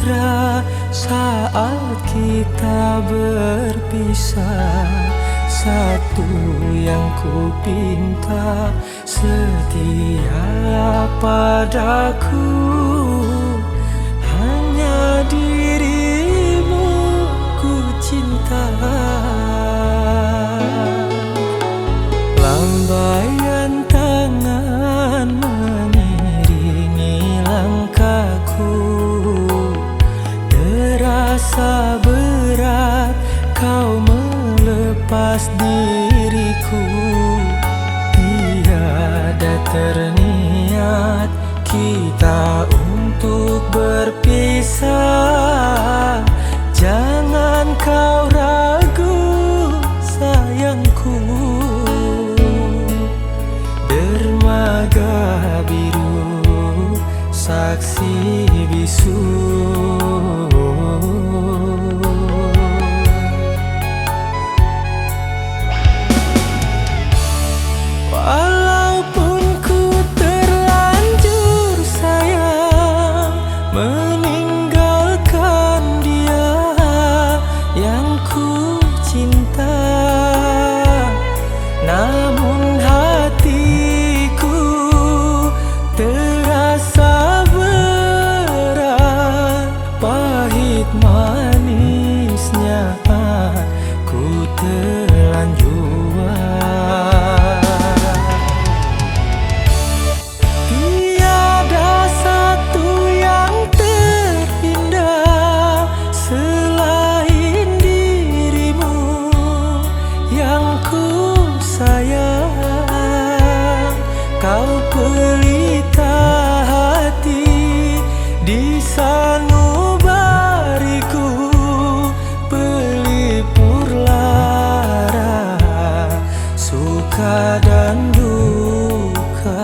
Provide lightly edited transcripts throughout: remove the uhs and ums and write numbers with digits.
mesra saat kita berpisah. Satu yang ku pinta, setia padaku, hanya dirimu ku cinta. Lambaian tangan mengiringi langkahku, terasa berat kau melepas diriku. Tiada terniat kita untuk berpisah. Jangan kau ragu sayangku, dermaga biru saksi bisu. Walaupun ku terlanjur sayang meninggalkan dia yang ku cinta, namun hatiku terasa berat. Pahit manisnya ku telan jua. Tiada satu yang terindah selain dirimu yang ku sayang. Kau pelita hati di sanubariku, pelipur lara suka dan duka.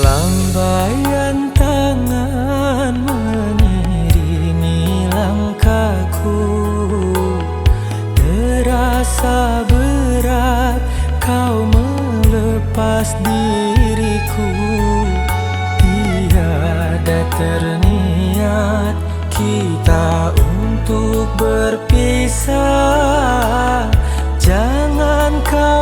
Lambaian tangan mengiringi langkahku, terasa berat kau melepas diriku. Tiada terniat kita untuk berpisah. Jangan kau